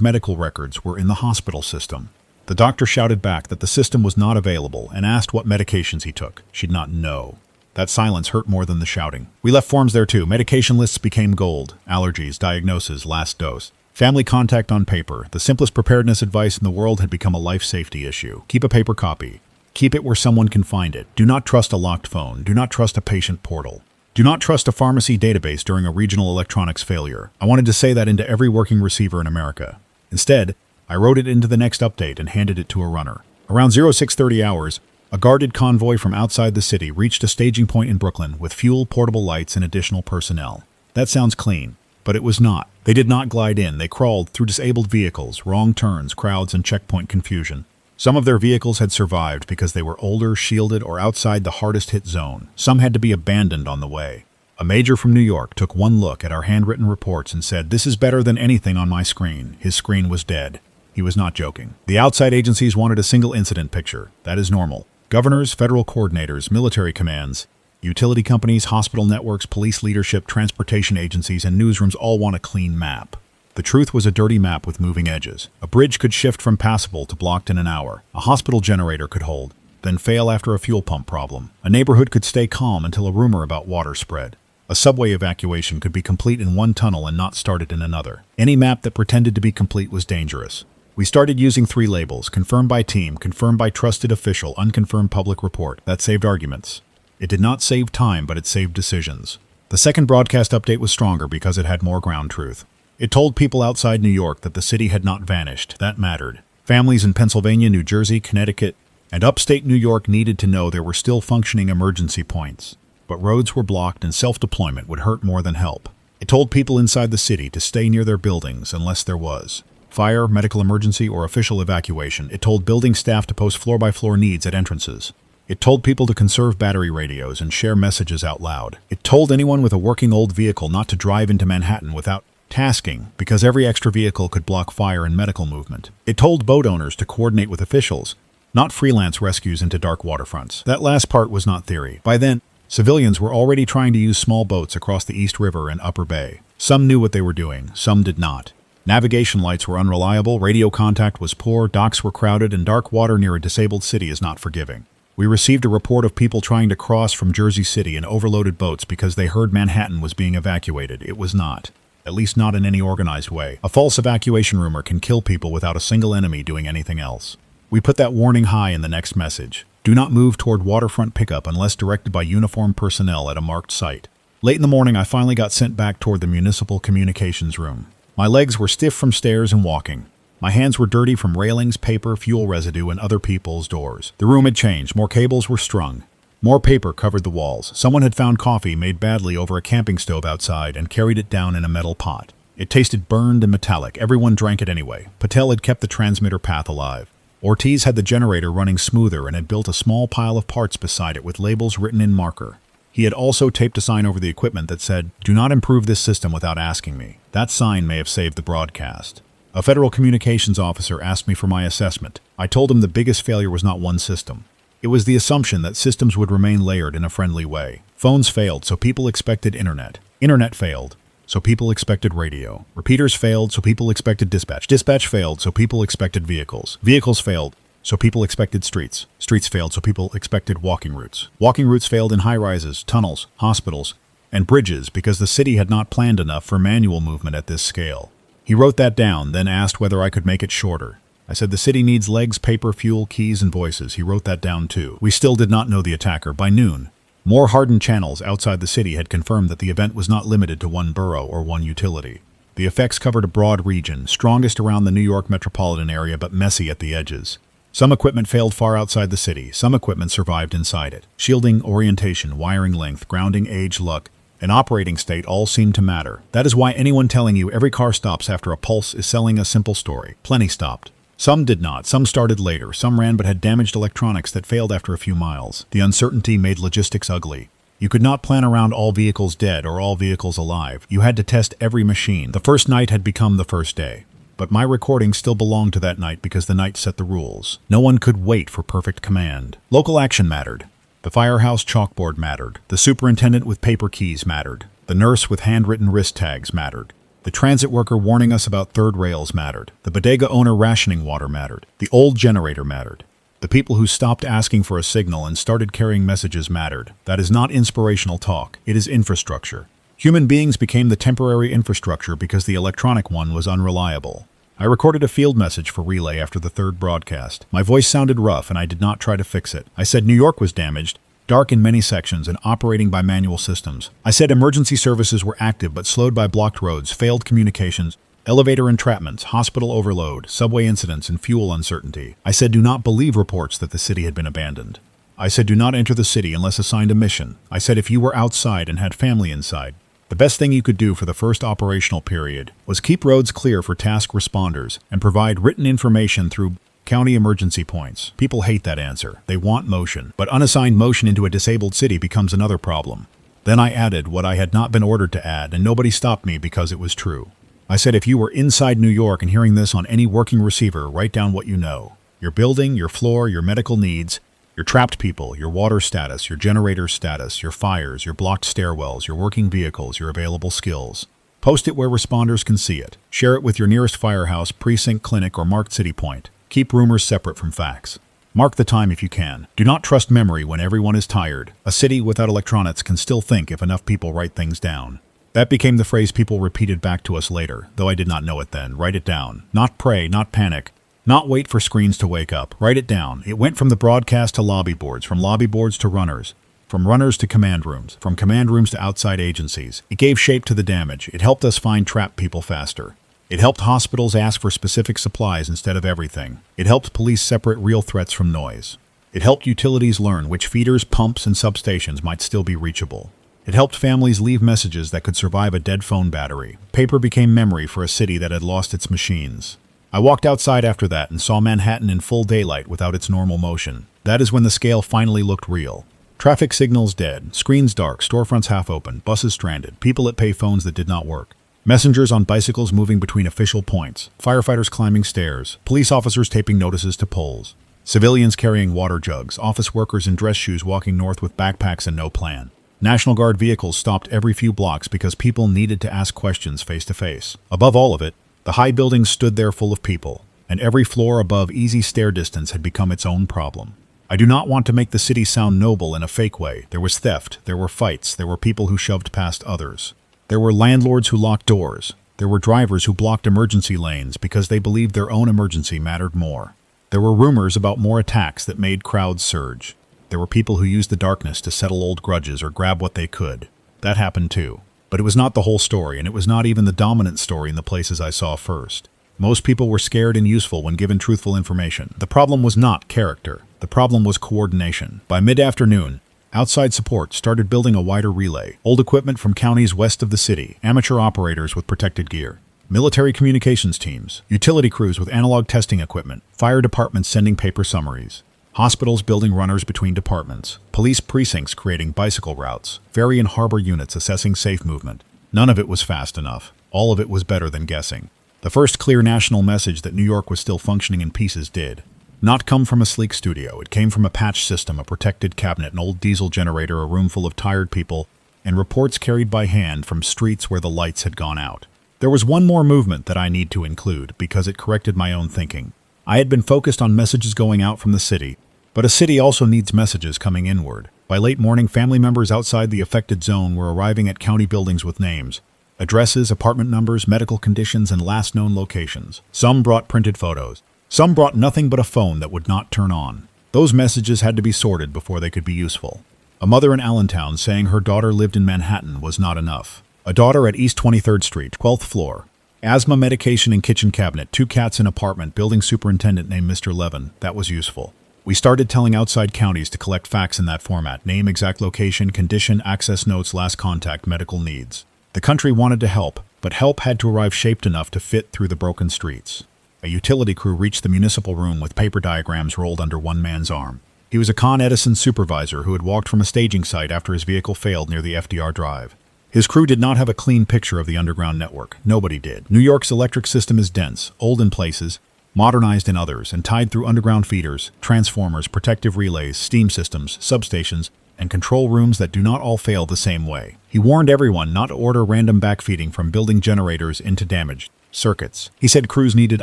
medical records were in the hospital system. The doctor shouted back that the system was not available and asked what medications he took. She'd not know. That silence hurt more than the shouting. We left forms there too. Medication lists became gold. Allergies, diagnosis, last dose. Family contact on paper. The simplest preparedness advice in the world had become a life safety issue. Keep a paper copy. Keep it where someone can find it. Do not trust a locked phone. Do not trust a patient portal. Do not trust a pharmacy database during a regional electronics failure. I wanted to say that into every working receiver in America. Instead, I wrote it into the next update and handed it to a runner. Around 0630 hours, a guarded convoy from outside the city reached a staging point in Brooklyn with fuel, portable lights, and additional personnel. That sounds clean, but it was not. They did not glide in. They crawled through disabled vehicles, wrong turns, crowds, and checkpoint confusion. Some of their vehicles had survived because they were older, shielded, or outside the hardest hit zone. Some had to be abandoned on the way. A major from New York took one look at our handwritten reports and said, "This is better than anything on my screen." His screen was dead. He was not joking. The outside agencies wanted a single incident picture. That is normal. Governors, federal coordinators, military commands, utility companies, hospital networks, police leadership, transportation agencies, and newsrooms all want a clean map. The truth was a dirty map with moving edges. A bridge could shift from passable to blocked in an hour. A hospital generator could hold, then fail after a fuel pump problem. A neighborhood could stay calm until a rumor about water spread. A subway evacuation could be complete in one tunnel and not started in another. Any map that pretended to be complete was dangerous. We started using 3 labels: confirmed by team, confirmed by trusted official, unconfirmed public report. That saved arguments. It did not save time, but it saved decisions. The second broadcast update was stronger because it had more ground truth. It told people outside New York that the city had not vanished. That mattered. Families in Pennsylvania, New Jersey, Connecticut, and upstate New York needed to know there were still functioning emergency points. But roads were blocked and self-deployment would hurt more than help. It told people inside the city to stay near their buildings unless there was fire, medical emergency, or official evacuation. It told building staff to post floor-by-floor needs at entrances. It told people to conserve battery radios and share messages out loud. It told anyone with a working old vehicle not to drive into Manhattan without tasking, because every extra vehicle could block fire and medical movement. It told boat owners to coordinate with officials, not freelance rescues into dark waterfronts. That last part was not theory. By then, civilians were already trying to use small boats across the East River and Upper Bay. Some knew what they were doing, some did not. Navigation lights were unreliable, radio contact was poor, docks were crowded, and dark water near a disabled city is not forgiving. We received a report of people trying to cross from Jersey City in overloaded boats because they heard Manhattan was being evacuated. It was not. At least not in any organized way. A false evacuation rumor can kill people without a single enemy doing anything else. We put that warning high in the next message. Do not move toward waterfront pickup unless directed by uniformed personnel at a marked site. Late in the morning, I finally got sent back toward the municipal communications room. My legs were stiff from stairs and walking. My hands were dirty from railings, paper, fuel residue, and other people's doors. The room had changed. More cables were strung. More paper covered the walls. Someone had found coffee made badly over a camping stove outside and carried it down in a metal pot. It tasted burned and metallic. Everyone drank it anyway. Patel had kept the transmitter path alive. Ortiz had the generator running smoother and had built a small pile of parts beside it with labels written in marker. He had also taped a sign over the equipment that said, "Do not improve this system without asking me." That sign may have saved the broadcast. A federal communications officer asked me for my assessment. I told him the biggest failure was not one system. It was the assumption that systems would remain layered in a friendly way. Phones failed, so people expected internet. Internet failed, so people expected radio. Repeaters failed, so people expected dispatch. Dispatch failed, so people expected vehicles. Vehicles failed, so people expected streets. Streets failed, so people expected walking routes. Walking routes failed in high-rises, tunnels, hospitals, and bridges because the city had not planned enough for manual movement at this scale. He wrote that down, then asked whether I could make it shorter. I said the city needs legs, paper, fuel, keys, and voices. He wrote that down too. We still did not know the attacker. By noon, more hardened channels outside the city had confirmed that the event was not limited to one borough or one utility. The effects covered a broad region, strongest around the New York metropolitan area but messy at the edges. Some equipment failed far outside the city. Some equipment survived inside it. Shielding, orientation, wiring length, grounding, age, luck, and operating state all seemed to matter. That is why anyone telling you every car stops after a pulse is selling a simple story. Plenty stopped. Some did not. Some started later. Some ran but had damaged electronics that failed after a few miles. The uncertainty made logistics ugly. You could not plan around all vehicles dead or all vehicles alive. You had to test every machine. The first night had become the first day. But my recording still belonged to that night because the night set the rules. No one could wait for perfect command. Local action mattered. The firehouse chalkboard mattered. The superintendent with paper keys mattered. The nurse with handwritten wrist tags mattered. The transit worker warning us about third rails mattered. The bodega owner rationing water mattered. The old generator mattered. The people who stopped asking for a signal and started carrying messages mattered. That is not inspirational talk. It is infrastructure. Human beings became the temporary infrastructure because the electronic one was unreliable. I recorded a field message for relay after the third broadcast. My voice sounded rough and I did not try to fix it. I said New York was damaged, dark in many sections and operating by manual systems. I said emergency services were active but slowed by blocked roads, failed communications, elevator entrapments, hospital overload, subway incidents, and fuel uncertainty. I said do not believe reports that the city had been abandoned. I said do not enter the city unless assigned a mission. I said if you were outside and had family inside, the best thing you could do for the first operational period was keep roads clear for task responders and provide written information through county emergency points. People hate that answer. They want motion. But unassigned motion into a disabled city becomes another problem. Then I added what I had not been ordered to add, and nobody stopped me because it was true. I said if you were inside New York and hearing this on any working receiver, write down what you know. Your building, your floor, your medical needs, your trapped people, your water status, your generator status, your fires, your blocked stairwells, your working vehicles, your available skills. Post it where responders can see it. Share it with your nearest firehouse, precinct, clinic, or marked city point. Keep rumors separate from facts. Mark the time if you can. Do not trust memory when everyone is tired. A city without electronics can still think if enough people write things down. That became the phrase people repeated back to us later, though I did not know it then. Write it down. Not pray, not panic. Not wait for screens to wake up. Write it down. It went from the broadcast to lobby boards, from lobby boards to runners, from runners to command rooms, from command rooms to outside agencies. It gave shape to the damage. It helped us find trapped people faster. It helped hospitals ask for specific supplies instead of everything. It helped police separate real threats from noise. It helped utilities learn which feeders, pumps, and substations might still be reachable. It helped families leave messages that could survive a dead phone battery. Paper became memory for a city that had lost its machines. I walked outside after that and saw Manhattan in full daylight without its normal motion. That is when the scale finally looked real. Traffic signals dead, screens dark, storefronts half open, buses stranded, people at pay phones that did not work. Messengers on bicycles moving between official points, firefighters climbing stairs, police officers taping notices to poles, civilians carrying water jugs, office workers in dress shoes walking north with backpacks and no plan. National Guard vehicles stopped every few blocks because people needed to ask questions face to face. Above all of it, the high buildings stood there full of people, and every floor above easy stare distance had become its own problem. I do not want to make the city sound noble in a fake way. There was theft, there were fights, there were people who shoved past others. There were landlords who locked doors. There were drivers who blocked emergency lanes because they believed their own emergency mattered more. There were rumors about more attacks that made crowds surge. There were people who used the darkness to settle old grudges or grab what they could. That happened too. But it was not the whole story, and it was not even the dominant story in the places I saw first. Most people were scared and useful when given truthful information. The problem was not character. The problem was coordination. By mid-afternoon, outside support started building a wider relay. Old equipment from counties west of the city, amateur operators with protected gear, military communications teams, utility crews with analog testing equipment, fire departments sending paper summaries, hospitals building runners between departments, police precincts creating bicycle routes, ferry and harbor units assessing safe movement. None of it was fast enough. All of it was better than guessing. The first clear national message that New York was still functioning in pieces did. not come from a sleek studio. It came from a patch system, a protected cabinet, an old diesel generator, a room full of tired people, and reports carried by hand from streets where the lights had gone out. There was one more movement that I need to include because it corrected my own thinking. I had been focused on messages going out from the city, but a city also needs messages coming inward. By late morning, family members outside the affected zone were arriving at county buildings with names, addresses, apartment numbers, medical conditions, and last known locations. Some brought printed photos. Some brought nothing but a phone that would not turn on. Those messages had to be sorted before they could be useful. A mother in Allentown saying her daughter lived in Manhattan was not enough. A daughter at East 23rd Street, 12th floor. Asthma medication in kitchen cabinet, 2 cats in apartment, building superintendent named Mr. Levin. That was useful. We started telling outside counties to collect facts in that format: name, exact location, condition, access notes, last contact, medical needs. The country wanted to help, but help had to arrive shaped enough to fit through the broken streets. A utility crew reached the municipal room with paper diagrams rolled under one man's arm. He was a Con Edison supervisor who had walked from a staging site after his vehicle failed near the FDR Drive. His crew did not have a clean picture of the underground network. Nobody did. New York's electric system is dense, old in places, modernized in others, and tied through underground feeders, transformers, protective relays, steam systems, substations, and control rooms that do not all fail the same way. He warned everyone not to order random backfeeding from building generators into damaged circuits. He said crews needed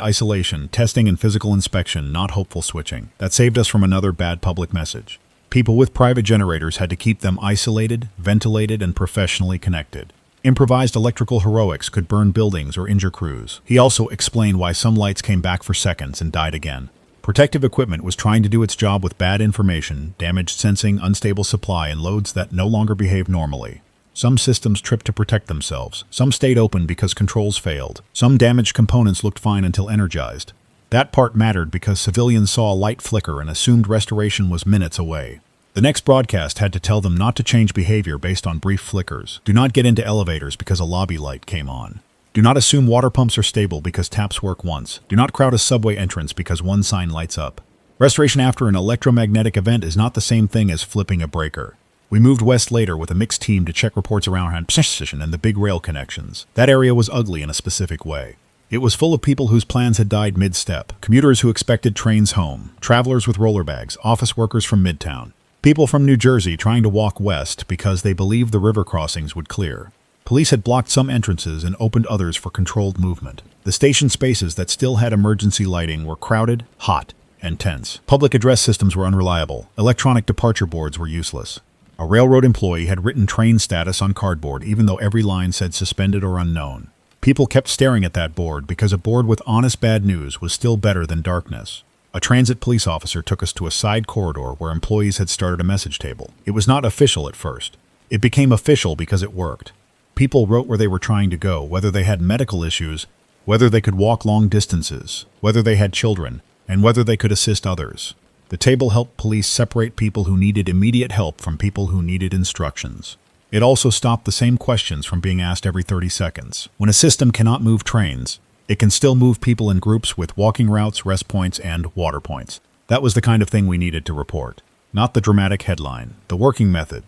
isolation, testing, and physical inspection, not hopeful switching. That saved us from another bad public message. People with private generators had to keep them isolated, ventilated, and professionally connected. Improvised electrical heroics could burn buildings or injure crews. He also explained why some lights came back for seconds and died again. Protective equipment was trying to do its job with bad information, damaged sensing, unstable supply, and loads that no longer behaved normally. Some systems tripped to protect themselves. Some stayed open because controls failed. Some damaged components looked fine until energized. That part mattered because civilians saw a light flicker and assumed restoration was minutes away. The next broadcast had to tell them not to change behavior based on brief flickers. Do not get into elevators because a lobby light came on. Do not assume water pumps are stable because taps work once. Do not crowd a subway entrance because one sign lights up. Restoration after an electromagnetic event is not the same thing as flipping a breaker. We moved west later with a mixed team to check reports around and the big rail connections. That area was ugly in a specific way. It was full of people whose plans had died mid-step, commuters who expected trains home, travelers with roller bags, office workers from Midtown, people from New Jersey trying to walk west because they believed the river crossings would clear. Police had blocked some entrances and opened others for controlled movement. The station spaces that still had emergency lighting were crowded, hot, and tense. Public address systems were unreliable. Electronic departure boards were useless. A railroad employee had written train status on cardboard even though every line said suspended or unknown. People kept staring at that board because a board with honest bad news was still better than darkness. A transit police officer took us to a side corridor where employees had started a message table. It was not official at first. It became official because it worked. People wrote where they were trying to go, whether they had medical issues, whether they could walk long distances, whether they had children, and whether they could assist others. The table helped police separate people who needed immediate help from people who needed instructions. It also stopped the same questions from being asked every 30 seconds. When a system cannot move trains, it can still move people in groups with walking routes, rest points, and water points. That was the kind of thing we needed to report. Not the dramatic headline, the working method.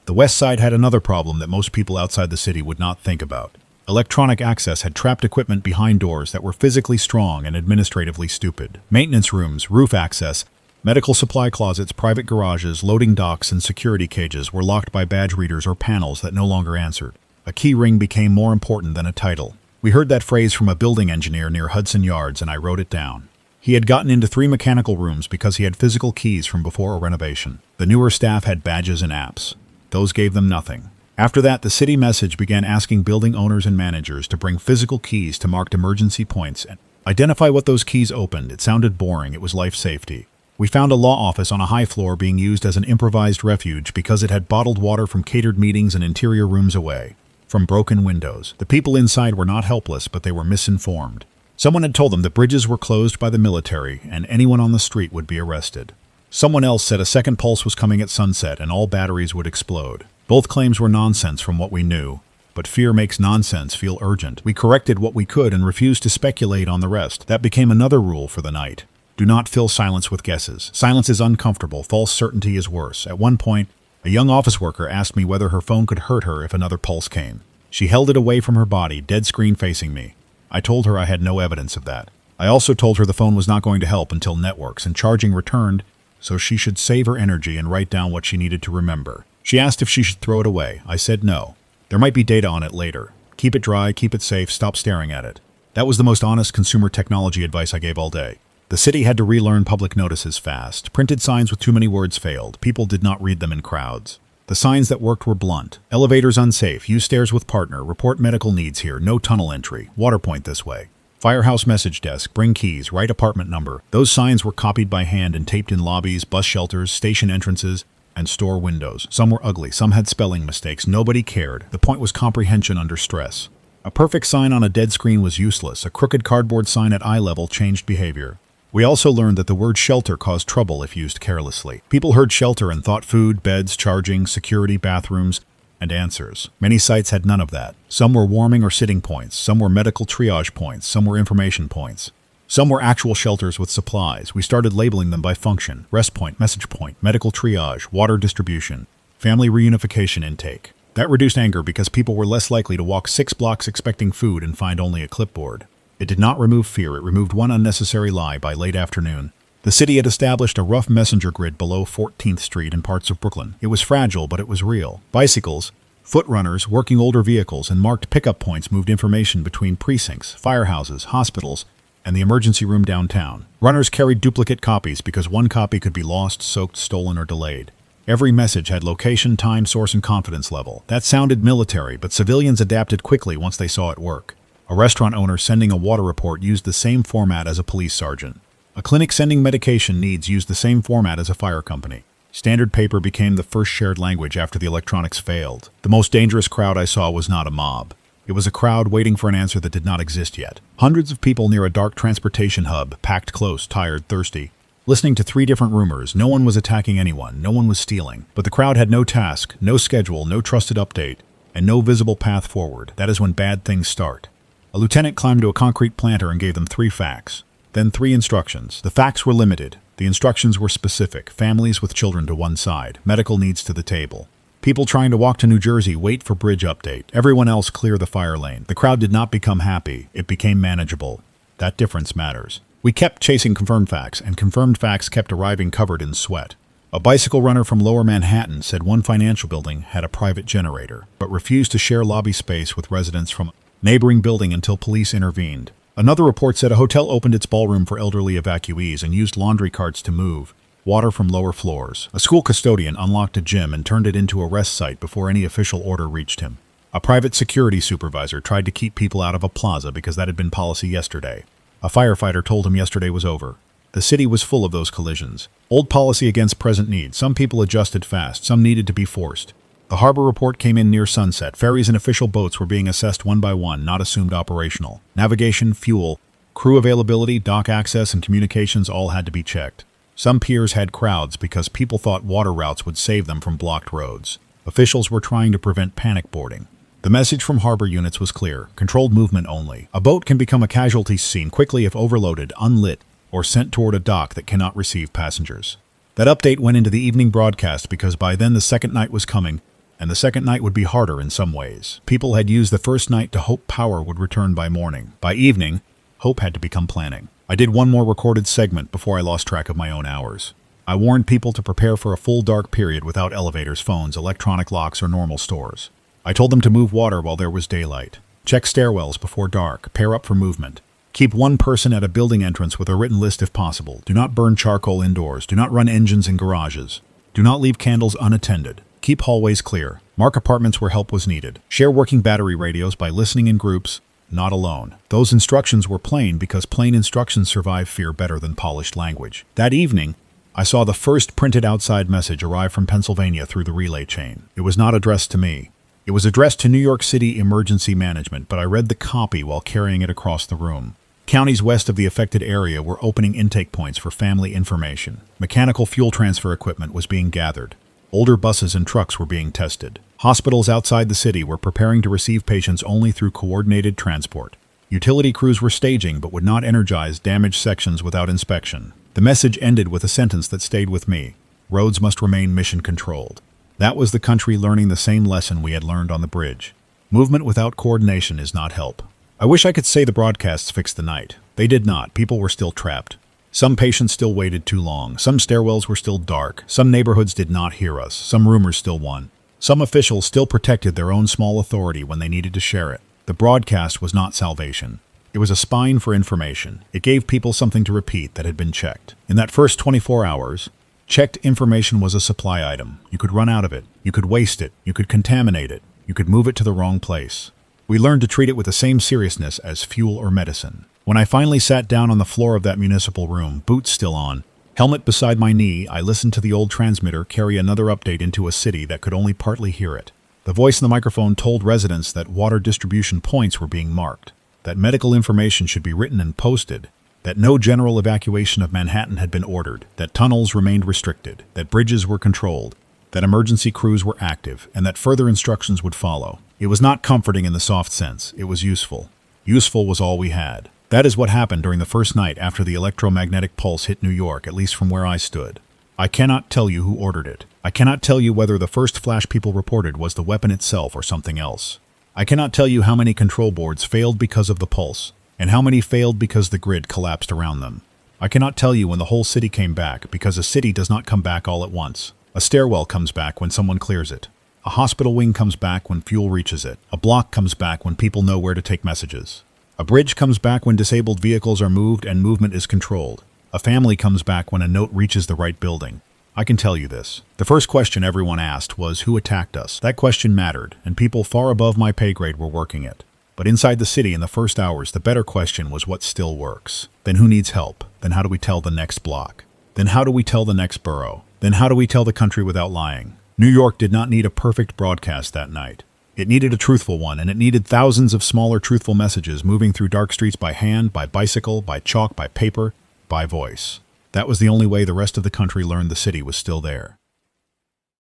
The West Side had another problem that most people outside the city would not think about. Electronic access had trapped equipment behind doors that were physically strong and administratively stupid. Maintenance rooms, roof access, medical supply closets, private garages, loading docks, and security cages were locked by badge readers or panels that no longer answered. A key ring became more important than a title. We heard that phrase from a building engineer near Hudson Yards, and I wrote it down. He had gotten into 3 mechanical rooms because he had physical keys from before a renovation. The newer staff had badges and apps. Those gave them nothing. After that, the city message began asking building owners and managers to bring physical keys to marked emergency points and identify what those keys opened. It sounded boring. It was life safety. We found a law office on a high floor being used as an improvised refuge because it had bottled water from catered meetings and interior rooms away from broken windows. The people inside were not helpless, but they were misinformed. Someone had told them the bridges were closed by the military and anyone on the street would be arrested. Someone else said a second pulse was coming at sunset and all batteries would explode. Both claims were nonsense from what we knew, but fear makes nonsense feel urgent. We corrected what we could and refused to speculate on the rest. That became another rule for the night. Do not fill silence with guesses. Silence is uncomfortable. False certainty is worse. At one point, a young office worker asked me whether her phone could hurt her if another pulse came. She held it away from her body, dead screen facing me. I told her I had no evidence of that. I also told her the phone was not going to help until networks and charging returned, so she should save her energy and write down what she needed to remember. She asked if she should throw it away. I said no. There might be data on it later. Keep it dry, keep it safe, stop staring at it. That was the most honest consumer technology advice I gave all day. The city had to relearn public notices fast. Printed signs with too many words failed. People did not read them in crowds. The signs that worked were blunt. Elevators unsafe. Use stairs with partner. Report medical needs here. No tunnel entry. Water point this way. Firehouse message desk. Bring keys. Right apartment number. Those signs were copied by hand and taped in lobbies, bus shelters, station entrances, and store windows. Some were ugly. Some had spelling mistakes. Nobody cared. The point was comprehension under stress. A perfect sign on a dead screen was useless. A crooked cardboard sign at eye level changed behavior. We also learned that the word shelter caused trouble if used carelessly. People heard shelter and thought food, beds, charging, security, bathrooms, and answers. Many sites had none of that. Some were warming or sitting points. Some were medical triage points. Some were information points. Some were actual shelters with supplies. We started labeling them by function: rest point, message point, medical triage, water distribution, family reunification intake. That reduced anger because people were less likely to walk 6 blocks expecting food and find only a clipboard. It did not remove fear, it removed one unnecessary lie by late afternoon. The city had established a rough messenger grid below 14th Street in parts of Brooklyn. It was fragile, but it was real. Bicycles, foot runners, working older vehicles, and marked pickup points moved information between precincts, firehouses, hospitals, and the emergency room downtown. Runners carried duplicate copies because one copy could be lost, soaked, stolen, or delayed. Every message had location, time, source, and confidence level. That sounded military, but civilians adapted quickly once they saw it work. A restaurant owner sending a water report used the same format as a police sergeant. A clinic sending medication needs used the same format as a fire company. Standard paper became the first shared language after the electronics failed. The most dangerous crowd I saw was not a mob. It was a crowd waiting for an answer that did not exist yet. Hundreds of people near a dark transportation hub, packed close, tired, thirsty, listening to 3 different rumors. No one was attacking anyone. No one was stealing. But the crowd had no task, no schedule, no trusted update, and no visible path forward. That is when bad things start. A lieutenant climbed to a concrete planter and gave them 3 facts, then 3 instructions. The facts were limited. The instructions were specific. Families with children to one side. Medical needs to the table. People trying to walk to New Jersey, wait for bridge update. Everyone else clear the fire lane. The crowd did not become happy. It became manageable. That difference matters. We kept chasing confirmed facts, and confirmed facts kept arriving covered in sweat. A bicycle runner from Lower Manhattan said one financial building had a private generator, but refused to share lobby space with residents from neighboring building until police intervened. Another report said a hotel opened its ballroom for elderly evacuees and used laundry carts to move water from lower floors. A school custodian unlocked a gym and turned it into a rest site before any official order reached him. A private security supervisor tried to keep people out of a plaza because that had been policy yesterday. A firefighter told him yesterday was over. The city was full of those collisions. Old policy against present need. Some people adjusted fast, some needed to be forced. The harbor report came in near sunset. Ferries and official boats were being assessed one by one, not assumed operational. Navigation, fuel, crew availability, dock access, and communications all had to be checked. Some piers had crowds because people thought water routes would save them from blocked roads. Officials were trying to prevent panic boarding. The message from harbor units was clear: controlled movement only. A boat can become a casualty scene quickly if overloaded, unlit, or sent toward a dock that cannot receive passengers. That update went into the evening broadcast because by then the second night was coming, and the second night would be harder in some ways. People had used the first night to hope power would return by morning. By evening, hope had to become planning. I did one more recorded segment before I lost track of my own hours. I warned people to prepare for a full dark period without elevators, phones, electronic locks, or normal stores. I told them to move water while there was daylight. Check stairwells before dark. Pair up for movement. Keep one person at a building entrance with a written list if possible. Do not burn charcoal indoors. Do not run engines in garages. Do not leave candles unattended. Keep hallways clear. Mark apartments where help was needed. Share working battery radios by listening in groups, not alone. Those instructions were plain because plain instructions survive fear better than polished language. That evening, I saw the first printed outside message arrive from Pennsylvania through the relay chain. It was not addressed to me. It was addressed to New York City Emergency Management, but I read the copy while carrying it across the room. Counties west of the affected area were opening intake points for family information. Mechanical fuel transfer equipment was being gathered. Older buses and trucks were being tested. Hospitals outside the city were preparing to receive patients only through coordinated transport. Utility crews were staging but would not energize damaged sections without inspection. The message ended with a sentence that stayed with me: roads must remain mission-controlled. That was the country learning the same lesson we had learned on the bridge. Movement without coordination is not help. I wish I could say the broadcasts fixed the night. They did not. People were still trapped. Some patients still waited too long. Some stairwells were still dark. Some neighborhoods did not hear us. Some rumors still won. Some officials still protected their own small authority when they needed to share it. The broadcast was not salvation. It was a spine for information. It gave people something to repeat that had been checked. In that first 24 hours, checked information was a supply item. You could run out of it. You could waste it. You could contaminate it. You could move it to the wrong place. We learned to treat it with the same seriousness as fuel or medicine. When I finally sat down on the floor of that municipal room, boots still on, helmet beside my knee, I listened to the old transmitter carry another update into a city that could only partly hear it. The voice in the microphone told residents that water distribution points were being marked, that medical information should be written and posted, that no general evacuation of Manhattan had been ordered, that tunnels remained restricted, that bridges were controlled, that emergency crews were active, and that further instructions would follow. It was not comforting in the soft sense. It was useful. Useful was all we had. That is what happened during the first night after the electromagnetic pulse hit New York, at least from where I stood. I cannot tell you who ordered it. I cannot tell you whether the first flash people reported was the weapon itself or something else. I cannot tell you how many control boards failed because of the pulse, and how many failed because the grid collapsed around them. I cannot tell you when the whole city came back, because a city does not come back all at once. A stairwell comes back when someone clears it. A hospital wing comes back when fuel reaches it. A block comes back when people know where to take messages. A bridge comes back when disabled vehicles are moved and movement is controlled. A family comes back when a note reaches the right building. I can tell you this. The first question everyone asked was who attacked us. That question mattered, and people far above my pay grade were working it. But inside the city in the first hours, the better question was what still works. Then who needs help? Then how do we tell the next block? Then how do we tell the next borough? Then how do we tell the country without lying? New York did not need a perfect broadcast that night. It needed a truthful one, and it needed thousands of smaller truthful messages moving through dark streets by hand, by bicycle, by chalk, by paper, by voice. That was the only way the rest of the country learned the city was still there.